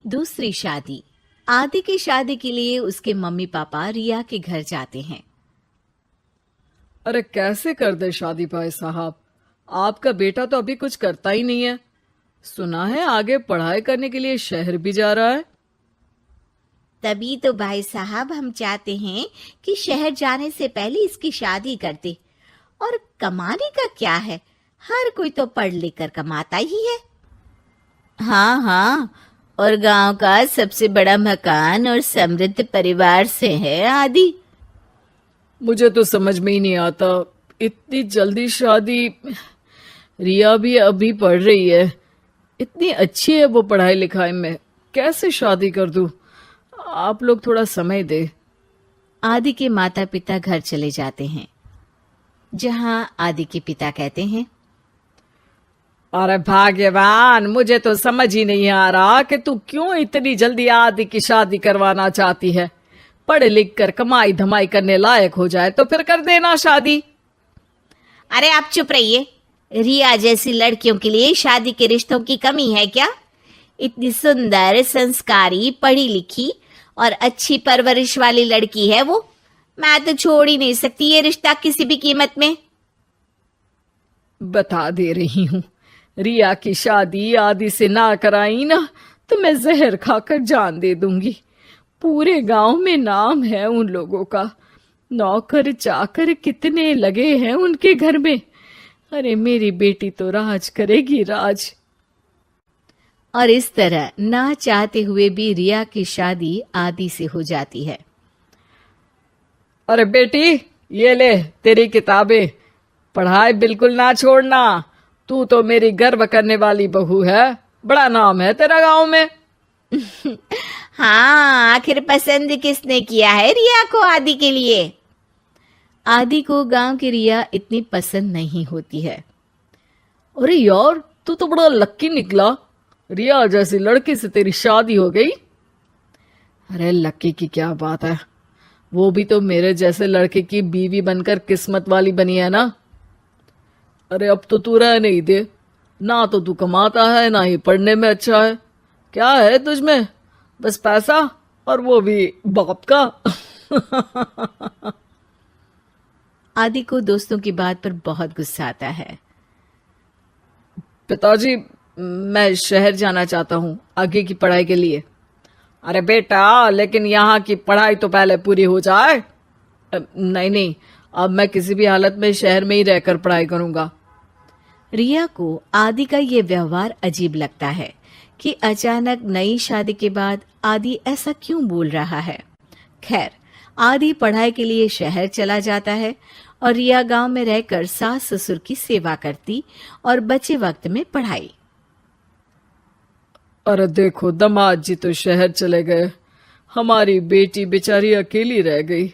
दूसरी शादी। आदि की शादी के लिए उसके मम्मी पापा रिया के घर जाते हैं। अरे कैसे कर दे शादी भाई साहब। आपका बेटा तो अभी कुछ करता ही नहीं है। सुना है आगे पढ़ाई करने के लिए शहर भी जा रहा है। तभी तो भाई साहब हम चाहते हैं कि शहर जाने से पहले इसकी शादी कर दे। और कमाने का क्या है, हर कोई तो पढ़ लिख कर कमाता ही है। हाँ हाँ, और गांव का सबसे बड़ा मकान और समृद्ध परिवार से है आदि। मुझे तो समझ में ही नहीं आता, इतनी जल्दी शादी। रिया भी अभी पढ़ रही है, इतनी अच्छी है वो पढ़ाई लिखाई में, कैसे शादी कर दूं। आप लोग थोड़ा समय दे। आदि के माता पिता घर चले जाते हैं, जहां आदि के पिता कहते हैं, अरे भाग्यवान, मुझे तो समझ ही नहीं आ रहा कि तू क्यों इतनी जल्दी आदि की शादी करवाना चाहती है। पढ़ लिख कर कमाई धमाई करने लायक हो जाए तो फिर कर देना शादी। अरे आप चुप रहिए। रिया जैसी लड़कियों के लिए शादी के रिश्तों की कमी है क्या? इतनी सुंदर, संस्कारी, पढ़ी लिखी और अच्छी परवरिश वाली लड़की है वो। मैं तो छोड़ ही नहीं सकती ये रिश्ता किसी भी कीमत में। बता दे रही हूँ, रिया की शादी आदि से ना कराई ना तो मैं जहर खाकर जान दे दूंगी। पूरे गांव में नाम है उन लोगों का, नौकर चाकर कितने लगे हैं उनके घर में। अरे मेरी बेटी तो राज करेगी, राज। और इस तरह ना चाहते हुए भी रिया की शादी आदि से हो जाती है। अरे बेटी, ये ले तेरी किताबें, पढ़ाई बिल्कुल ना छोड़ना। तू तो मेरी गर्व करने वाली बहू है, बड़ा नाम है तेरा गांव में। हाँ, आखिर पसंद किसने किया है रिया को आदि के लिए? आदि को गांव की रिया इतनी पसंद नहीं होती है। अरे यार, तू तो बड़ा लक्की निकला, रिया जैसी लड़की से तेरी शादी हो गई। अरे लक्की की क्या बात है, वो भी तो मेरे जैसे लड़के की बीवी बनकर किस्मत वाली बनी है ना। अरे अब तो तू रह नहीं दे, ना तो तू कमाता है ना ही पढ़ने में अच्छा है। क्या है तुझमें? बस पैसा, और वो भी बाप का। आदि को दोस्तों की बात पर बहुत गुस्सा आता है। पिताजी, मैं शहर जाना चाहता हूँ आगे की पढ़ाई के लिए। अरे बेटा, लेकिन यहाँ की पढ़ाई तो पहले पूरी हो जाए। नहीं नहीं, अब मैं किसी भी हालत में शहर में ही रहकर पढ़ाई करूंगा। रिया को आदि का ये व्यवहार अजीब लगता है कि अचानक नई शादी के बाद आदि ऐसा क्यों बोल रहा है। खैर, आदि पढ़ाई के लिए शहर चला जाता है और रिया गांव में रहकर सास ससुर की सेवा करती और बचे वक्त में पढ़ाई। अरे देखो, दामाद जी तो शहर चले गए, हमारी बेटी बेचारी अकेली रह गई।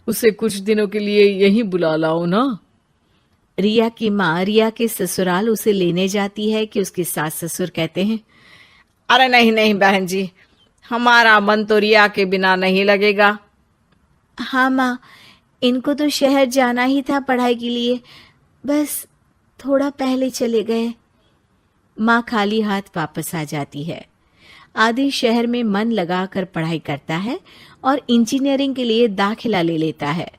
उसे कुछ दिनों के लिए यहीं बुला लाओ ना। रिया की माँ रिया के ससुराल उसे लेने जाती है कि उसके सास ससुर कहते हैं, अरे नहीं नहीं बहन जी, हमारा मन तो रिया के बिना नहीं लगेगा। हाँ माँ, इनको तो शहर जाना ही था पढ़ाई के लिए, बस थोड़ा पहले चले गए। माँ खाली हाथ वापस आ जाती है। आदि शहर में मन लगाकर पढ़ाई करता है और इंजीनियरिंग के लिए दाखिला ले लेता है,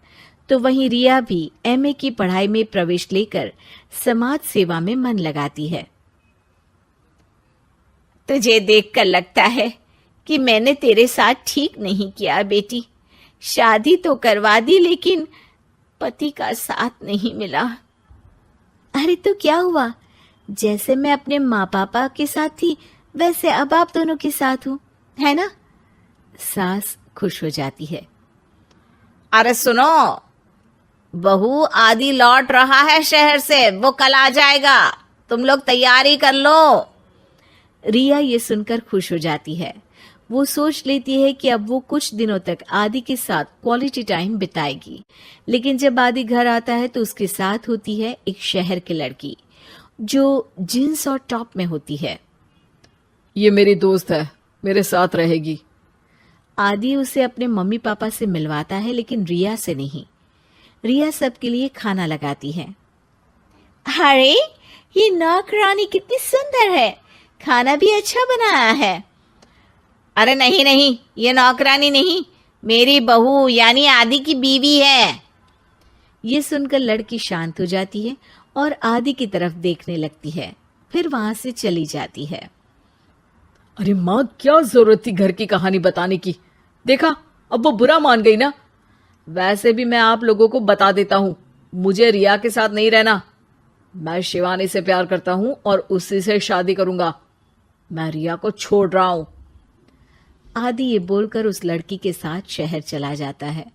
तो वहीं रिया भी एमए की पढ़ाई में प्रवेश लेकर समाज सेवा में मन लगाती है। तुझे देखकर लगता है कि मैंने तेरे साथ ठीक नहीं किया बेटी। शादी तो करवा दी लेकिन पति का साथ नहीं मिला। अरे तो क्या हुआ, जैसे मैं अपने माँ पापा के साथ थी वैसे अब आप दोनों के साथ हूँ, है ना? सास खुश हो जाती है। अरे सुनो, बहू आदि लौट रहा है शहर से, वो कल आ जाएगा, तुम लोग तैयारी कर लो। रिया ये सुनकर खुश हो जाती है। वो सोच लेती है कि अब वो कुछ दिनों तक आदि के साथ क्वालिटी टाइम बिताएगी। लेकिन जब आदि घर आता है तो उसके साथ होती है एक शहर की लड़की जो जींस और टॉप में होती है। ये मेरी दोस्त है, मेरे साथ रहेगी। आदि उसे अपने मम्मी पापा से मिलवाता है लेकिन रिया से नहीं। रिया सबके लिए खाना लगाती है। अरे ये नौकरानी कितनी सुंदर है, खाना भी अच्छा बनाया है। अरे नहीं नहीं, ये नौकरानी नहीं, मेरी बहू यानी आदि की बीवी है। ये सुनकर लड़की शांत हो जाती है और आदि की तरफ देखने लगती है, फिर वहां से चली जाती है। अरे माँ, क्या जरूरत थी घर की कहानी बताने की? देखा, अब वो बुरा मान गई ना। वैसे भी मैं आप लोगों को बता देता हूं, मुझे रिया के साथ नहीं रहना। मैं शिवानी से प्यार करता हूं और उसी से शादी करूंगा। मैं रिया को छोड़ रहा हूं। आदि ये बोलकर उस लड़की के साथ शहर चला जाता है।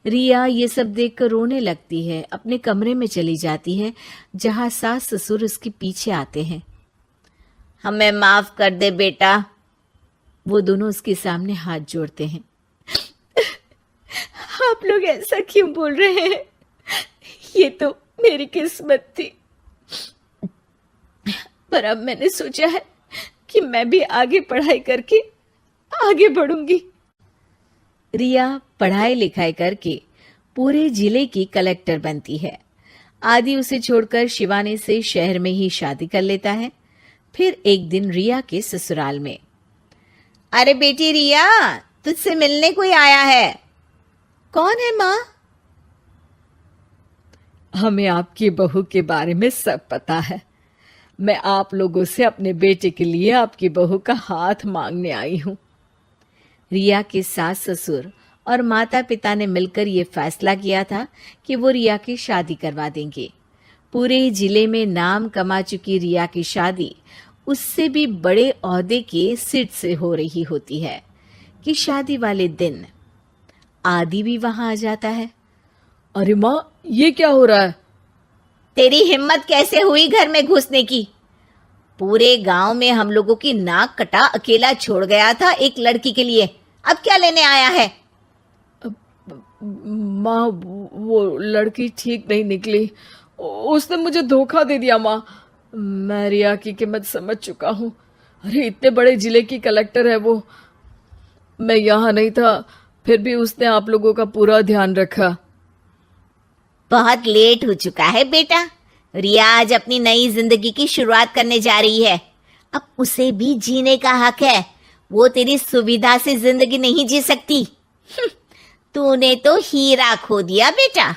रिया ये सब देखकर रोने लगती है, अपने कमरे में चली जाती है जहां सास ससुर उसके पीछे आते हैं। हमें माफ कर दे बेटा। वो दोनों उसके सामने हाथ जोड़ते हैं। आप लोग ऐसा क्यों बोल रहे हैं? ये तो मेरी किस्मत थी, पर अब मैंने सोचा है कि मैं भी आगे पढ़ाई करके आगे बढ़ूंगी। रिया पढ़ाई लिखाई करके पूरे जिले की कलेक्टर बनती है। आदि उसे छोड़कर शिवानी से शहर में ही शादी कर लेता है। फिर एक दिन रिया के ससुराल में, अरे बेटी रिया, तुझसे मिलने कोई आया है। कौन है माँ? हमें आपकी बहू के बारे में सब पता है। मैं आप लोगों से अपने बेटे के लिए आपकी बहू का हाथ मांगने आई हूं। रिया के सास ससुर और माता पिता ने मिलकर ये फैसला किया था कि वो रिया की शादी करवा देंगे। पूरे जिले में नाम कमा चुकी रिया की शादी उससे भी बड़े ओहदे के सिट से हो रही होती है कि शादी वाले दिन आदि भी वहां आ जाता है। अरे माँ, ये क्या हो रहा है? तेरी हिम्मत कैसे हुई घर में घुसने की? पूरे गांव में हम लोगों की नाक कटा अकेला छोड़ गया था एक लड़की के लिए, अब क्या लेने आया है? माँ, वो लड़की ठीक नहीं निकली। उसने मुझे धोखा दे दिया माँ। मैं रिया की कीमत समझ चुका हूँ। अरे इतने बड़े जिले की कलेक्टर है वो। मैं यहाँ नहीं था, फिर भी उसने आप लोगों का पूरा ध्यान रखा। बहुत लेट हो चुका है बेटा। रिया आज अपनी नई जिंदगी की शुरुआत करने जा रही है, अब उसे भी जीने का हक है। वो तेरी सुविधा से जिंदगी नहीं जी सकती। तूने तो हीरा खो दिया बेटा।